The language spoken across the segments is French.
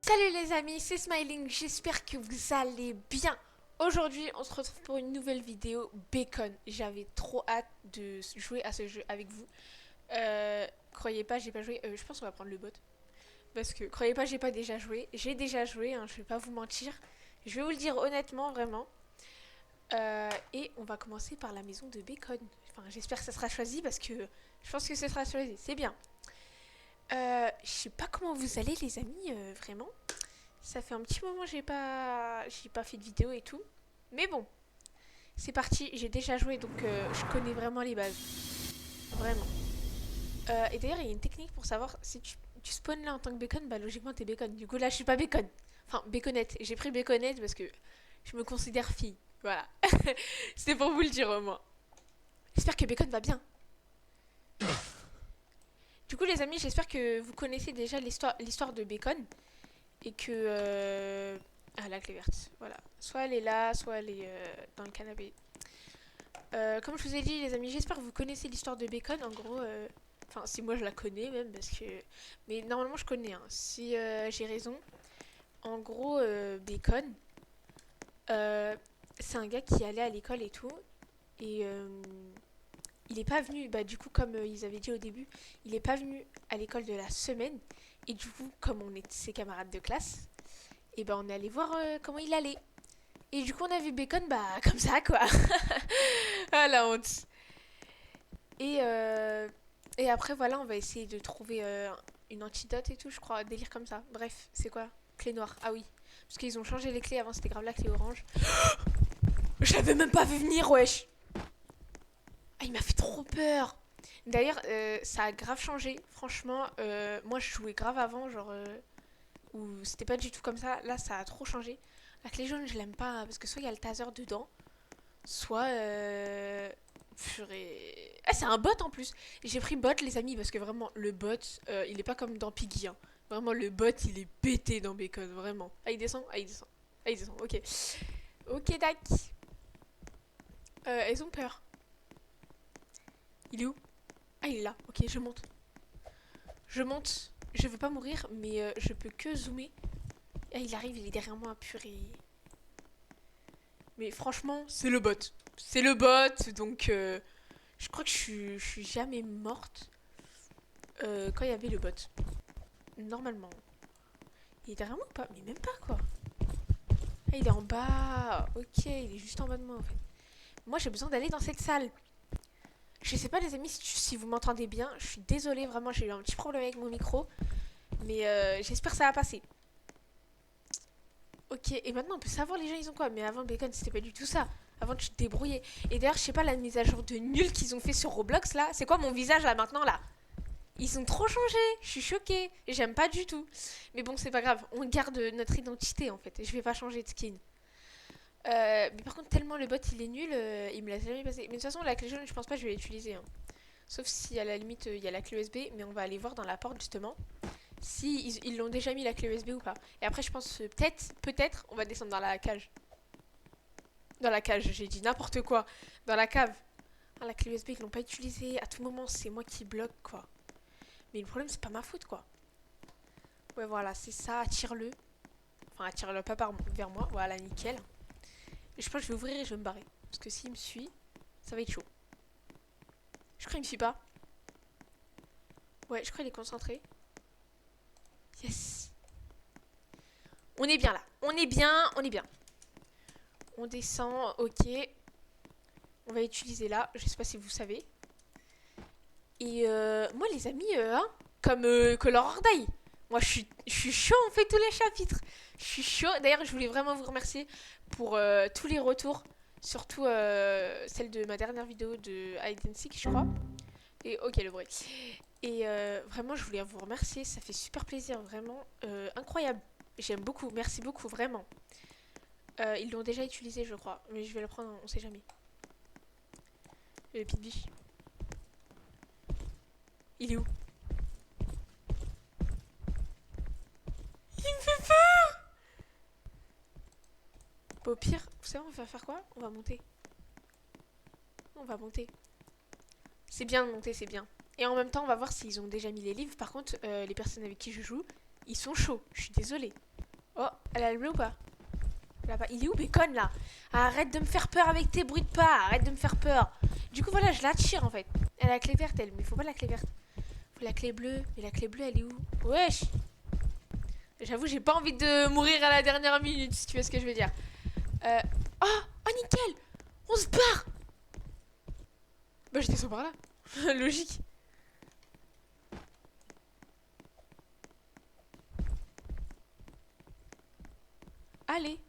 Salut les amis, c'est Smiling, j'espère que vous allez bien. Aujourd'hui, on se retrouve pour une nouvelle vidéo Bacon. J'avais trop hâte de jouer à ce jeu avec vous. Croyez pas, j'ai pas joué. Je pense qu'on va prendre le bot. Parce que, croyez pas, j'ai pas déjà joué. J'ai déjà joué, hein, je vais pas vous mentir. Je vais vous le dire honnêtement, vraiment. Et on va commencer par la maison de Bacon. Enfin, j'espère que ça sera choisi parce que je pense que ce sera choisi. C'est bien. Je sais pas comment vous allez les amis, vraiment. Ça fait un petit moment que j'ai pas fait de vidéo et tout. Mais bon, c'est parti, j'ai déjà joué donc je connais vraiment les bases. Vraiment. Et d'ailleurs, il y a une technique pour savoir si tu spawns là en tant que bacon, bah logiquement t'es bacon. Du coup là, je suis pas bacon. Enfin, baconette. J'ai pris baconette parce que je me considère fille. Voilà. C'était pour vous le dire au moins. J'espère que bacon va bien. Du coup, les amis, j'espère que vous connaissez déjà l'histoire de bacon. Et que... Ah, la clé verte. Voilà. Soit elle est là, soit elle est dans le canapé. Comme je vous ai dit, les amis, j'espère que vous connaissez l'histoire de Bacon. En gros, enfin, si moi je la connais même, parce que. Mais normalement, je connais, hein. Si j'ai raison. En gros, Bacon, c'est un gars qui allait à l'école et tout. Et il est pas venu, bah, du coup, comme ils avaient dit au début, il est pas venu à l'école de la semaine. Et du coup, comme on est ses camarades de classe, et ben on est allé voir comment il allait. Et du coup, on a vu Bacon, bah, comme ça, quoi. Ah, la honte. Et, euh, et après, voilà, on va essayer de trouver une antidote et tout, je crois, délire comme ça. Bref, c'est quoi? Clé noire. Ah oui. Parce qu'ils ont changé les clés, avant c'était grave la clé orange. Je l'avais même pas vu venir, wesh. Ah, il m'a fait trop peur. D'ailleurs, ça a grave changé. Franchement, moi je jouais grave avant, genre, où c'était pas du tout comme ça. Là, ça a trop changé. La clé jaune, je l'aime pas, parce que soit il y a le taser dedans, soit purée. Ah, c'est un bot en plus. J'ai pris bot, les amis, parce que vraiment, le bot, il est pas comme dans Piggy, hein. Vraiment, le bot, il est pété dans Bacon, vraiment. Ah, il descend. Ah, il descend. Ah, il descend, ok. Ok, tac. Elles ont peur. Il est où? Ah, il est là. Ok, je monte. Je monte. Je veux pas mourir, mais je peux que zoomer. Ah, il arrive, il est derrière moi, purée. Mais franchement, c'est le bot. C'est le bot, donc je crois que je suis jamais morte quand il y avait le bot. Normalement. Il est derrière moi ou pas? Mais même pas quoi. Ah, il est en bas. Ok, il est juste en bas de moi en fait. Moi j'ai besoin d'aller dans cette salle. Je sais pas les amis si vous m'entendez bien. Je suis désolée vraiment, j'ai eu un petit problème avec mon micro. Mais j'espère que ça va passer. Ok, et maintenant on peut savoir les gens ils ont quoi. Mais avant Bacon c'était pas du tout ça. Avant tu te débrouillais. Et d'ailleurs je sais pas la mise à jour de nul qu'ils ont fait sur Roblox là. C'est quoi mon visage là maintenant là? Ils ont trop changé, je suis choquée, j'aime pas du tout. Mais bon, c'est pas grave, on garde notre identité en fait, je vais pas changer de skin. Mais par contre, tellement le bot il est nul, il me l'a jamais passé. Mais de toute façon, la clé jaune, je pense pas que je vais l'utiliser, hein. Sauf si à la limite il y a la clé USB, mais on va aller voir dans la porte justement si ils l'ont déjà mis la clé USB ou pas. Et après, je pense peut-être, on va descendre dans la cage. Dans la cage, j'ai dit n'importe quoi. Dans la cave. Ah, la clé USB, ils l'ont pas utilisée. À tout moment, c'est moi qui bloque quoi. Mais le problème, c'est pas ma faute quoi. Ouais, voilà, c'est ça, attire-le. Enfin, attire-le pas vers moi. Voilà, nickel. Et je pense que je vais ouvrir et je vais me barrer. Parce que s'il me suit, ça va être chaud. Je crois qu'il me suit pas. Ouais, je crois qu'il est concentré. Yes. On est bien là. On est bien, on est bien. On descend, ok. On va utiliser là. Je sais pas si vous savez. Et moi, les amis, hein, comme Color Ordaille. Moi, je suis chaud, on fait tous les chapitres. Je suis chaud. D'ailleurs, je voulais vraiment vous remercier pour tous les retours. Surtout celle de ma dernière vidéo de Hide and Seek, je crois. Et ok, le bruit. Et vraiment, je voulais vous remercier. Ça fait super plaisir, vraiment. Incroyable. J'aime beaucoup. Merci beaucoup, vraiment. Ils l'ont déjà utilisé, je crois. Mais je vais le prendre, on sait jamais. Le petite biche. Il est où? Il me fait peur. Au pire, vous savez, on va faire quoi? On va monter. On va monter. C'est bien de monter, c'est bien. Et en même temps, on va voir s'ils ont déjà mis les livres. Par contre, les personnes avec qui je joue, ils sont chauds. Je suis désolée. Oh, elle a le bleu ou pas? Là-bas. Il est où Bacon là? Arrête de me faire peur avec tes bruits de pas. Arrête de me faire peur. Du coup voilà, je la tire en fait. Elle a la clé verte elle, mais faut pas la clé verte. Faut la clé bleue. Mais la clé bleue elle est où? Wesh. J'avoue j'ai pas envie de mourir à la dernière minute si tu vois ce que je veux dire. Euh... Oh, oh nickel. On se barre. Bah je descends par là. Logique. Allez.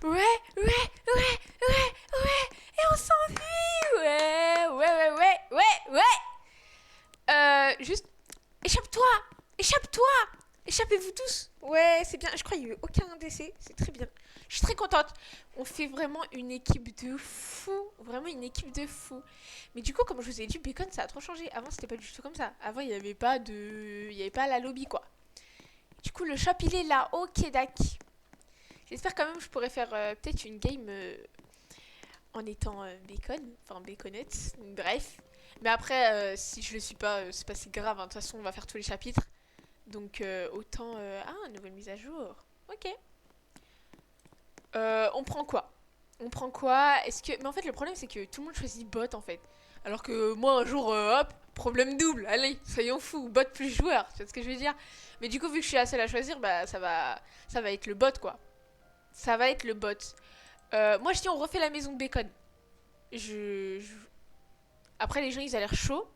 Ouais, ouais, ouais, ouais, ouais. Et on s'enfuit. Ouais, ouais, ouais, ouais, ouais, ouais. Juste, échappe-toi. Échappe-toi. Échappez-vous tous. Ouais, c'est bien. Je crois qu'il n'y a eu aucun décès. C'est très bien. Je suis très contente. On fait vraiment une équipe de fous. Vraiment une équipe de fous. Mais du coup, comme je vous ai dit, Bacon, ça a trop changé. Avant, c'était pas du tout comme ça. Avant, il n'y avait pas de... Il n'y avait pas la lobby, quoi. Du coup, le shop, il est là. Ok, d'accord. J'espère quand même que je pourrais faire peut-être une game en étant bacon, enfin baconette, bref. Mais après, si je le suis pas, c'est pas si grave, hein. De toute façon, on va faire tous les chapitres. Donc autant... Ah, nouvelle mise à jour. Ok. On prend quoi? On prend quoi? Est-ce que... Mais en fait, le problème, c'est que tout le monde choisit bot, en fait. Alors que moi, un jour, hop, problème double. Allez, soyons fous. Bot plus joueur, tu vois ce que je veux dire? Mais du coup, vu que je suis la seule à choisir, bah ça va être le bot, quoi. Ça va être le bot. Moi, je dis, on refait la maison de bacon. Après, les gens, ils ont l'air chauds.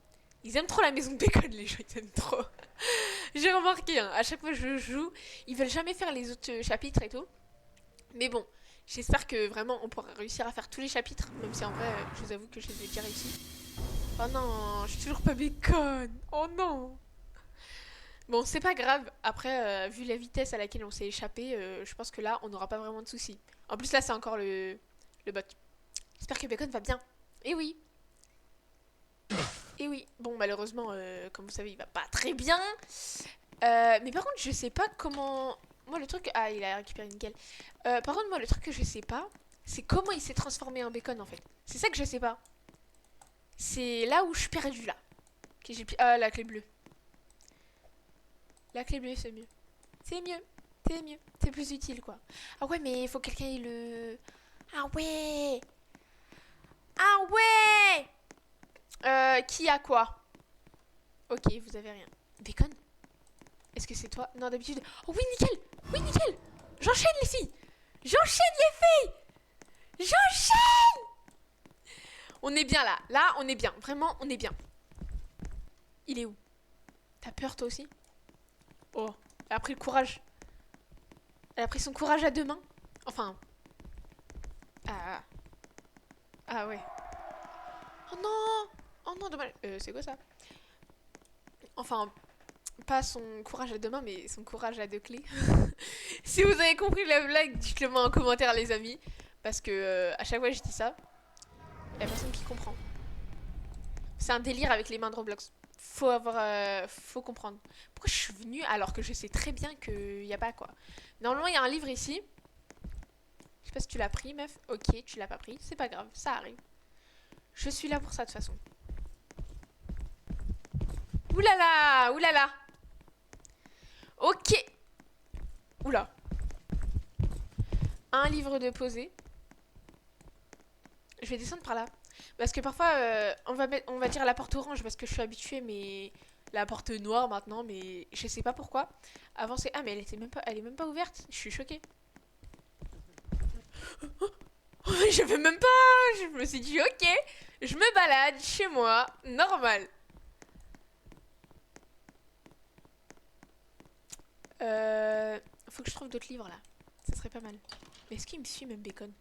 Ils aiment trop la maison de bacon, les gens, ils aiment trop. J'ai remarqué, hein, à chaque fois que je joue, ils veulent jamais faire les autres chapitres et tout. Mais bon, j'espère que vraiment, on pourra réussir à faire tous les chapitres. Même si en vrai, je vous avoue que je les ai déjà réussi. Oh non, je suis toujours pas bacon. Oh non. Bon, c'est pas grave. Après, vu la vitesse à laquelle on s'est échappé, je pense que là, on n'aura pas vraiment de soucis. En plus, là, c'est encore le bot. J'espère que Bacon va bien. Et oui. Et oui. Bon, malheureusement, comme vous savez, il va pas très bien. Mais par contre, je sais pas comment... Moi, le truc... Ah, il a récupéré nickel. Par contre, moi, le truc que je sais pas, c'est comment il s'est transformé en bacon, en fait. C'est ça que je sais pas. C'est là où je suis perdue, là. Ok, ah, la clé bleue. La clé bleue, c'est mieux. C'est mieux. C'est mieux. C'est plus utile, quoi. Ah ouais, mais il faut que quelqu'un ait le... Ah ouais. Ah ouais. Qui a quoi? Ok, vous avez rien. Bacon? Est-ce que c'est toi? Non, d'habitude... Oh oui, nickel. Oui, nickel. J'enchaîne, les filles. J'enchaîne, les filles. J'enchaîne. On est bien, là. Là, on est bien. Vraiment, on est bien. Il est où? T'as peur, toi aussi? Oh, elle a pris le courage. Elle a pris son courage à deux mains. Enfin... Ah, ah ouais. Oh non. Oh non, dommage. C'est quoi ça? Enfin, pas son courage à deux mains, mais son courage à deux clés. Si vous avez compris la blague, dites-le moi en commentaire, les amis. Parce que à chaque fois que je dis ça, il y a personne qui comprend. C'est un délire avec les mains de Roblox. Faut comprendre. Pourquoi je suis venue alors que je sais très bien qu'il n'y a pas quoi. Normalement, il y a un livre ici. Je sais pas si tu l'as pris, meuf. Ok, tu l'as pas pris. C'est pas grave, ça arrive. Je suis là pour ça de toute façon. Oulala, oulala. Ok. Oula. Un livre de posée. Je vais descendre par là. Parce que parfois, on va dire la porte orange parce que je suis habituée, mais la porte noire maintenant, mais je sais pas pourquoi. Avant, c'est... Ah, mais elle est même pas ouverte. Je suis choquée. Je vais même pas... Je me suis dit, ok, je me balade chez moi, normal. Faut que je trouve d'autres livres là. Ça serait pas mal. Mais est-ce qu'il me suit même Bacon?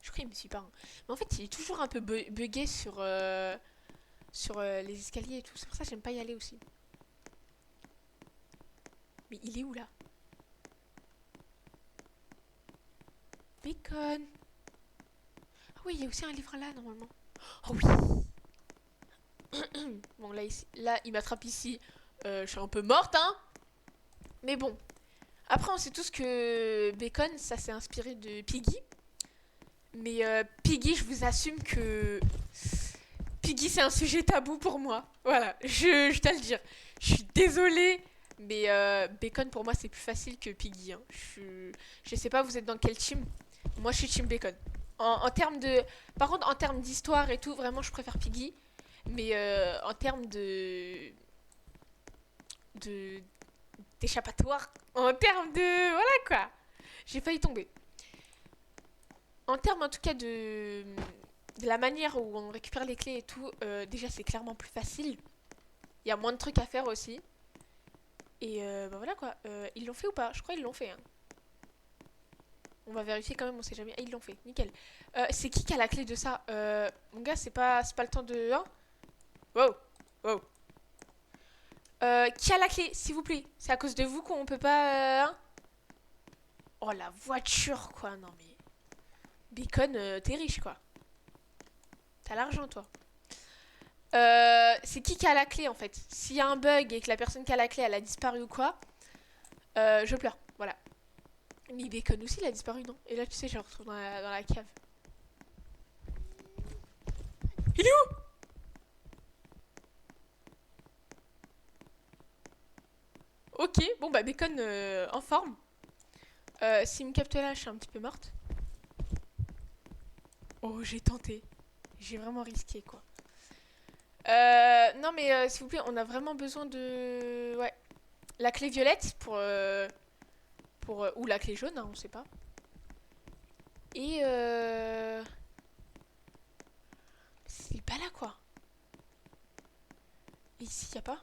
Je crois qu'il me suit pas. Hein. Mais en fait, il est toujours un peu bugué sur les escaliers et tout. C'est pour ça que j'aime pas y aller aussi. Mais il est où là? Bacon. Ah oui, il y a aussi un livre là normalement. Oh oui. Bon là, là il m'attrape ici. Je suis un peu morte, hein. Mais bon. Après, on sait tous que Bacon, ça s'est inspiré de Piggy. Mais Piggy, je vous assume que Piggy, c'est un sujet tabou pour moi. Voilà, je dois le dire. Je suis désolée, Mais Bacon, pour moi, c'est plus facile que Piggy. Hein. Je sais pas, vous êtes dans quel team? Moi, je suis team Bacon. En termes de... Par contre, en termes d'histoire et tout, vraiment, je préfère Piggy. Mais en termes de d'échappatoire, en termes de... Voilà, quoi. J'ai failli tomber. En termes, en tout cas, de la manière où on récupère les clés et tout, déjà, c'est clairement plus facile. Il y a moins de trucs à faire aussi. Et bah voilà quoi. Ils l'ont fait ou pas? Je crois qu'ils l'ont fait. Hein. On va vérifier quand même, on sait jamais. Ah, ils l'ont fait, nickel. C'est qui a la clé de ça? Mon gars, c'est pas le temps de... Hein. Wow, wow. Qui a la clé, s'il vous plaît? C'est à cause de vous qu'on peut pas... Hein. Oh, la voiture, quoi. Non, mais... Bacon, t'es riche, quoi. T'as l'argent, toi. C'est qui a la clé, en fait? S'il y a un bug et que la personne qui a la clé, elle a disparu ou quoi, je pleure. Voilà. Mais Bacon aussi, il a disparu, non? Et là, tu sais, je le retrouve dans la cave. Il est où? Ok, bon bah Bacon en forme. S'il me capte là, je suis un petit peu morte. Oh, j'ai tenté. J'ai vraiment risqué, quoi. Non, mais s'il vous plaît, on a vraiment besoin de... Ouais. La clé violette pour ou la clé jaune, hein, on sait pas. Et c'est pas là, quoi. Et ici, y a pas?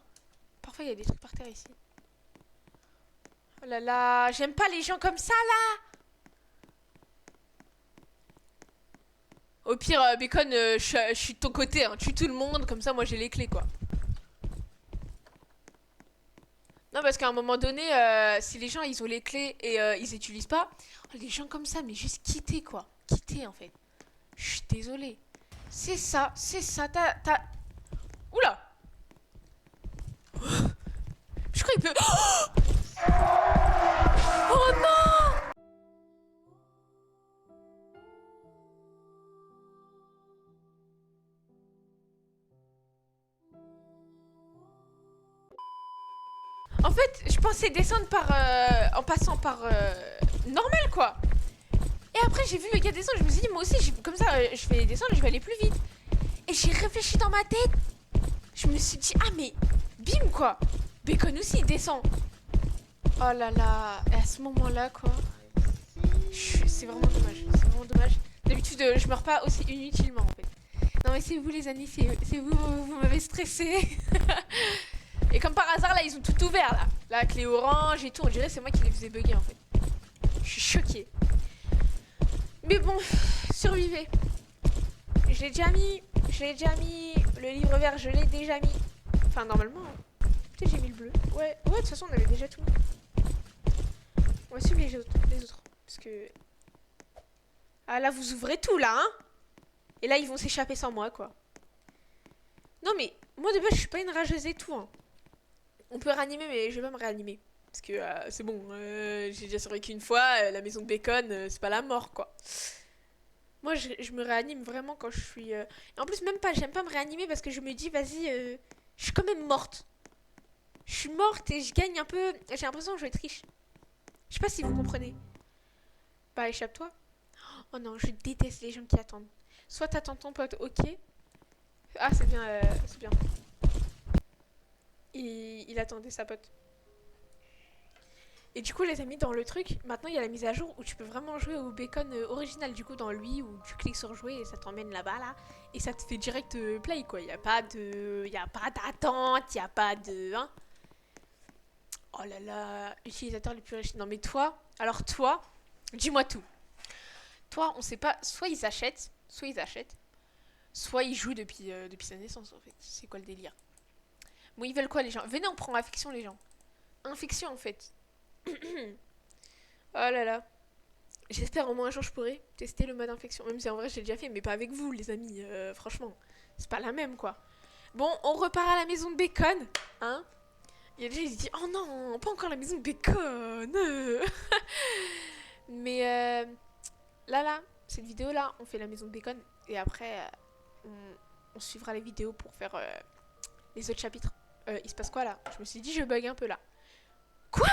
Parfois, il y a des trucs par terre, ici. Oh là là, j'aime pas les gens comme ça, là. Au pire, Bacon, je suis de ton côté, hein. Tue tout le monde, comme ça, moi, j'ai les clés, quoi. Non, parce qu'à un moment donné, si les gens, ils ont les clés et ils utilisent pas, oh, les gens comme ça, mais juste quitter, quoi. Quitter, en fait. Je suis désolée. C'est ça, Oula. Je crois qu'il peut... Oh non. En fait, je pensais descendre en passant par normal, quoi. Et après, j'ai vu le gars descendre, je me suis dit, moi aussi, comme ça, je vais descendre, je vais aller plus vite. Et j'ai réfléchi dans ma tête. Je me suis dit, ah, mais bim, quoi. Bacon aussi, il descend. Oh là là. Et à ce moment-là, quoi. C'est vraiment dommage. C'est vraiment dommage. D'habitude, je meurs pas aussi inutilement, en fait. Non, mais c'est vous, les amis, c'est vous, vous m'avez stressé. Et comme par hasard, là, ils ont tout ouvert, là. La clé orange et tout. On dirait que c'est moi qui les faisais bugger, en fait. Je suis choquée. Mais bon, survivez. Je l'ai déjà mis. Je l'ai déjà mis. Le livre vert, je l'ai déjà mis. Enfin, normalement. Peut-être j'ai mis le bleu. Ouais, de toute façon, on avait déjà tout mis. On va suivre les autres. Parce que... Ah, là, vous ouvrez tout, là, hein. Et là, ils vont s'échapper sans moi, quoi. Non, mais moi, de base, je suis pas une rageuse et tout, hein. On peut réanimer, mais je vais pas me réanimer. Parce que c'est bon, j'ai déjà survécu une fois, la maison de Bacon, c'est pas la mort, quoi. Moi, je me réanime vraiment quand je suis... Et en plus, même pas, j'aime pas me réanimer parce que je me dis, vas-y, je suis quand même morte. Je suis morte et je gagne un peu... J'ai l'impression que je vais être riche. Je sais pas si vous comprenez. Bah, échappe-toi. Oh non, je déteste les gens qui attendent. Soit t'attends ton pote, ok. Ah, c'est bien, c'est bien. Il attendait sa pote. Et du coup, les amis, dans le truc, maintenant il y a la mise à jour où tu peux vraiment jouer au Bacon original. Du coup, dans lui, où tu cliques sur jouer et ça t'emmène là-bas, là. Et ça te fait direct play, quoi. Il n'y a pas de. Il n'y a pas d'attente, il n'y a pas de. Hein. Oh là là, utilisateur les plus riches. Non, mais toi, alors toi, dis-moi tout. Toi, on sait pas, soit ils achètent, soit ils jouent depuis sa naissance, en fait. C'est quoi le délire? Bon, ils veulent quoi, les gens? Venez, on prend infection, les gens. Infection, en fait. Oh là là. J'espère au moins un jour je pourrai tester le mode infection. Même si en vrai j'ai déjà fait, mais pas avec vous les amis. Franchement, c'est pas la même quoi. Bon, on repart à la maison de Bacon. Hein. Il y a des gens qui se disent, oh non, pas encore la maison de Bacon. Mais là, cette vidéo là, on fait la maison de Bacon. Et après, on suivra les vidéos pour faire les autres chapitres. Il se passe quoi là? Je me suis dit, je bug un peu là. Quoi?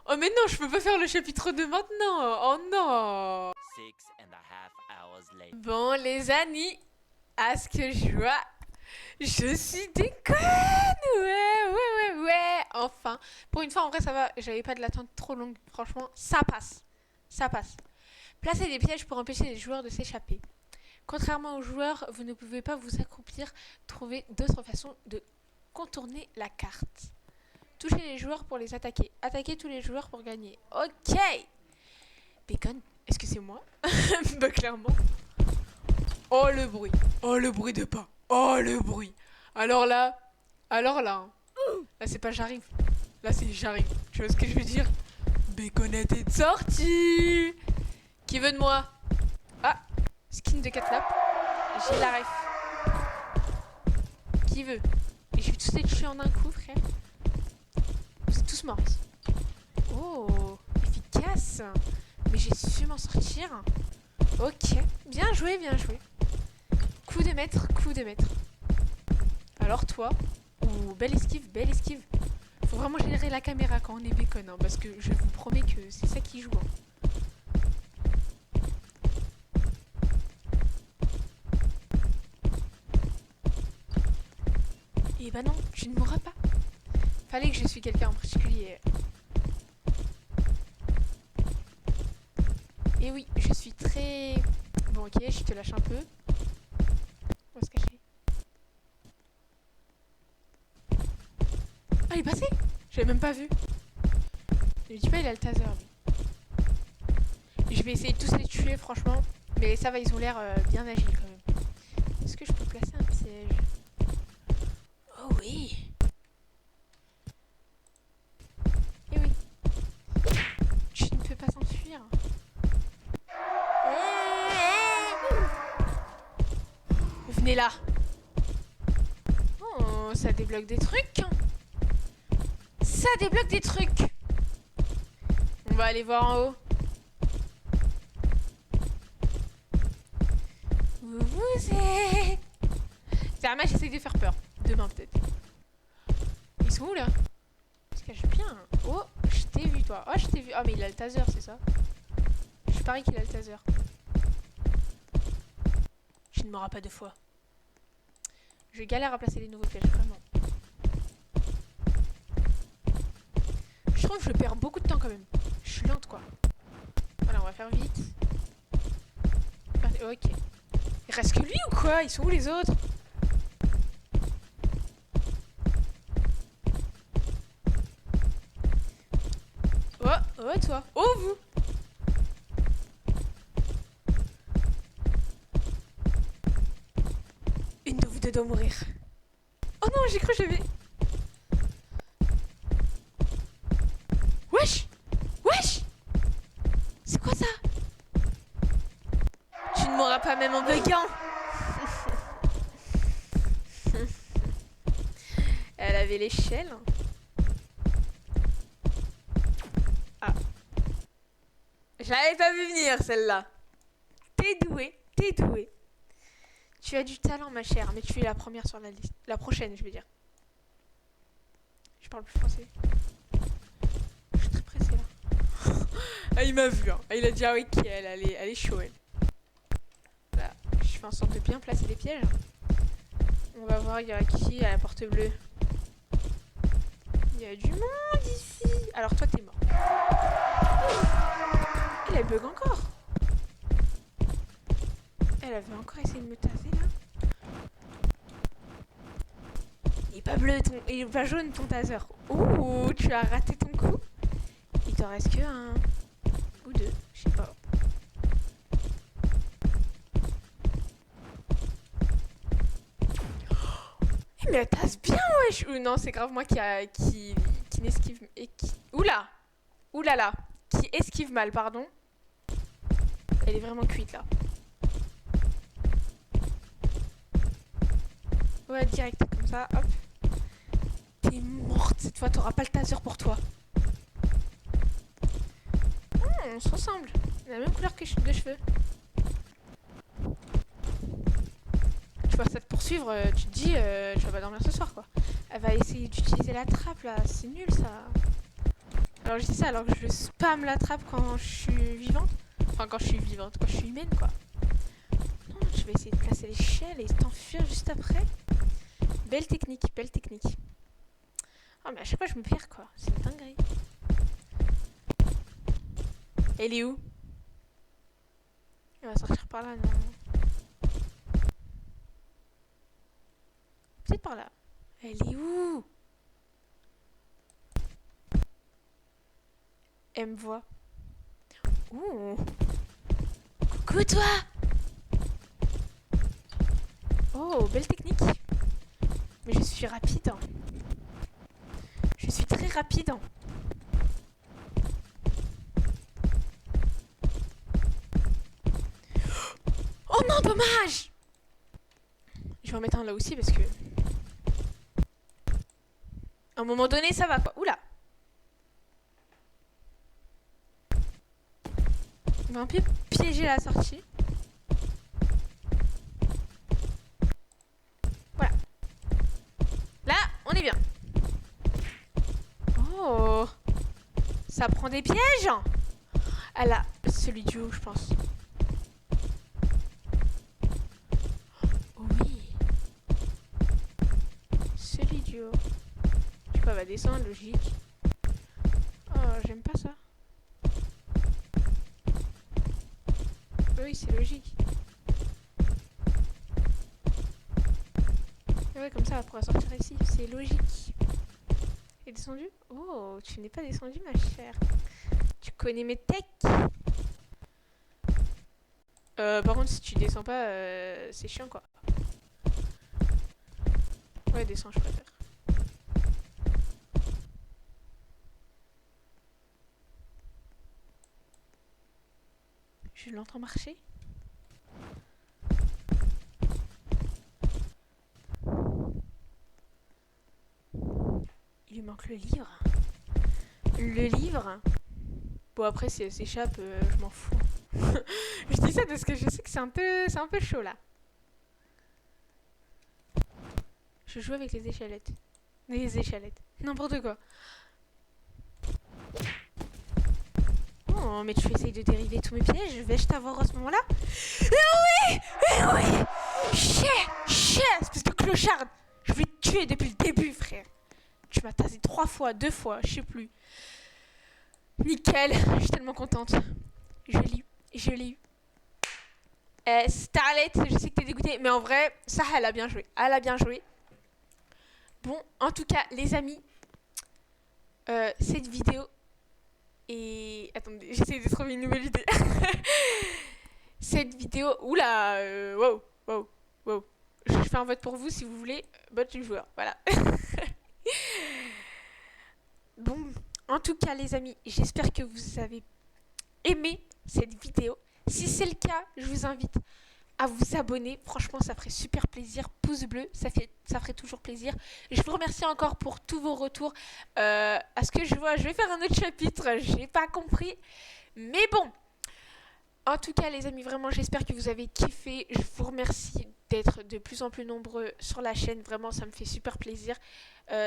Oh mais non, je peux pas faire le chapitre 2 maintenant. Oh non. 6.5 hours later. Bon les amis, à ce que je vois, je suis déconne. Ouais. Enfin, pour une fois en vrai ça va, j'avais pas de l'attente trop longue. Franchement, ça passe. Ça passe. Placez des pièges pour empêcher les joueurs de s'échapper. Contrairement aux joueurs, vous ne pouvez pas vous accroupir. Trouvez d'autres façons de contourner la carte. Touchez les joueurs pour les attaquer. Attaquez tous les joueurs pour gagner. Ok. Bacon, est-ce que c'est moi? Bah clairement. Oh le bruit. Oh le bruit de pas. Oh le bruit. Alors là. Hein. Là c'est pas j'arrive. Là c'est j'arrive. Tu vois ce que je veux dire? Baconette est sortie. Qui veut de moi? Ah, skin de Catnap. J'ai la ref. Qui veut? Et je vais tous les tuer en un coup, frère. Vous êtes tous morts ici. Oh, efficace. Mais j'ai su m'en sortir. Ok, bien joué. Coup de maître. Alors toi, oh, belle esquive. Faut vraiment gérer la caméra quand on est bacon, hein, parce que je vous promets que c'est ça qui joue. Hein. Et bah non, tu ne mourras pas. Fallait que je suis quelqu'un en particulier. Et oui, je suis très... Bon ok, je te lâche un peu. On va se cacher. Ah, il est passé. J'avais même pas vu. Ne me dis pas, il a le taser, lui. Et je vais essayer de tous les tuer, franchement. Mais ça va, ils ont l'air bien agiles, quand même. Est-ce que je peux placer un piège? Oh oui. Et oui. Tu ne peux pas s'enfuir. Venez là. Oh, ça débloque des trucs. Ça débloque des trucs. On va aller voir en haut. Où vous êtes? C'est un match, j'essaye de faire peur. Demain peut-être. Ils sont où là? Ils se cachent bien. Oh, je t'ai vu toi. Oh, je t'ai vu. Oh, mais il a le taser, c'est ça? Je parie qu'il a le taser. Je ne m'aurai pas deux fois. Je galère à placer les nouveaux pièges, vraiment. Je trouve que je perds beaucoup de temps quand même. Je suis lente quoi. Voilà, on va faire vite. Ok. Il reste que lui ou quoi? Ils sont où les autres? Oh toi. Oh vous. Une de vous deux doit mourir. Oh non, j'ai cru que j'avais... Wesh. C'est quoi ça? Tu ne mourras pas même en buguant. Elle avait l'échelle. Ah. Je l'avais pas vu venir celle-là. T'es douée. Tu as du talent ma chère, mais tu es la première sur la liste. La prochaine, je veux dire. Je parle plus français. Je suis très pressée là. Ah, il m'a vu, hein. Ah, il a dit ah oui, elle est chaud elle. Là, je fais en sorte de bien placer les pièges. On va voir, il y a qui à la porte bleue. Il y a du monde ici. Alors toi t'es mort. Elle bug encore. Elle avait encore essayé de me taser là. Il est pas bleu, il est pas jaune ton taser. Ouh, tu as raté ton coup. Il t'en reste que un ou deux, je sais pas. Mais elle tasse bien wesh. Non, c'est grave moi qui n'esquive et qui... Oulala. Qui esquive mal, pardon. Elle est vraiment cuite là. Ouais, direct, comme ça, hop. T'es morte cette fois, t'auras pas le taser pour toi. On se ressemble. On a la même couleur de cheveux. Tu vois, ça te poursuivre, tu te dis, tu vas pas dormir ce soir quoi. Elle va essayer d'utiliser la trappe là, c'est nul ça. Alors je dis ça alors que je spam la trappe quand je suis vivante. Enfin quand je suis vivante, quand je suis humaine quoi. Non, je vais essayer de placer l'échelle et t'enfuir juste après. Belle technique, belle technique. Oh mais à chaque fois je me perds quoi, c'est une dinguerie. Elle est où? Elle va sortir par là, non? Peut-être par là. Elle est où? Elle me voit. Ouh. Coucou toi. Oh, belle technique. Mais je suis rapide. Je suis très rapide. Oh non, dommage. Je vais en mettre un là aussi parce que... À un moment donné, ça va quoi. Oula. On va un peu piéger la sortie. Voilà. Là, on est bien. Oh. Ça prend des pièges. Ah là, celui du haut, je pense. Oh oui. Celui du haut. Du coup, elle va descendre, logique. Oh, j'aime pas ça. Oui, c'est logique. Et ouais, comme ça, elle pourra sortir ici. C'est logique. Elle est descendue? Oh, tu n'es pas descendue, ma chère. Tu connais mes techs? Par contre, si tu descends pas, c'est chiant, quoi. Ouais, descends, je préfère. Je l'entends marcher. Il lui manque le livre. Le livre. Bon, après, si elle s'échappe, je m'en fous. Je dis ça parce que je sais que c'est un peu chaud, là. Je joue avec les échalettes. Les échalettes. N'importe quoi. Oh, mais tu essayes de dériver tous mes pièges. Vais-je t'avoir à ce moment-là? Eh oui! Chais, espèce de clochard. Je vais te tuer depuis le début, frère. Tu m'as tasé 3 fois, 2 fois, je sais plus. Nickel, je suis tellement contente. Je l'ai eu. Starlet, je sais que t'es dégoûtée, mais en vrai, ça, elle a bien joué. Elle a bien joué. Bon, en tout cas, les amis, cette vidéo est... Attendez, j'essaie de trouver une nouvelle idée. Cette vidéo... Oula, wow. Je fais un vote pour vous si vous voulez. Vote du joueur, voilà. Bon, en tout cas, les amis, j'espère que vous avez aimé cette vidéo. Si c'est le cas, je vous invite à vous abonner. Franchement, ça ferait super plaisir. Pouce bleu, ça ferait toujours plaisir. Je vous remercie encore pour tous vos retours. À ce que je vois, je vais faire un autre chapitre. J'ai pas compris. Mais bon. En tout cas, les amis, vraiment, j'espère que vous avez kiffé. Je vous remercie d'être de plus en plus nombreux sur la chaîne. Vraiment, ça me fait super plaisir.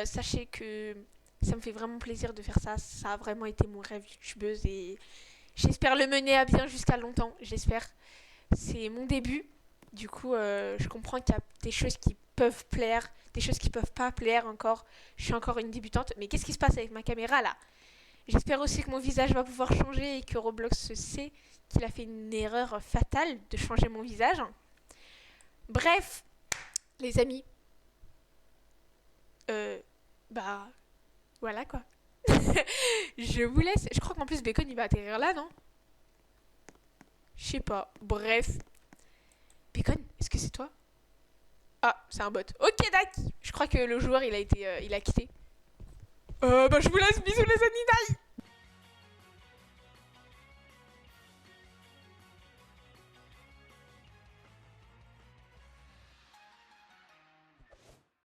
Sachez que ça me fait vraiment plaisir de faire ça. Ça a vraiment été mon rêve youtubeuse et j'espère le mener à bien jusqu'à longtemps. J'espère. C'est mon début. Du coup, je comprends qu'il y a des choses qui peuvent plaire, des choses qui peuvent pas plaire encore. Je suis encore une débutante. Mais qu'est-ce qui se passe avec ma caméra là? J'espère aussi que mon visage va pouvoir changer et que Roblox sait qu'il a fait une erreur fatale de changer mon visage. Bref, les amis. Bah, voilà quoi. Je vous laisse. Je crois qu'en plus Bacon il va atterrir là, non? Je sais pas. Bref. Bacon, est-ce que c'est toi? Ah, c'est un bot. Ok, d'accord. Je crois que le joueur il a quitté. Bah je vous laisse. Bisous les amis. Bye.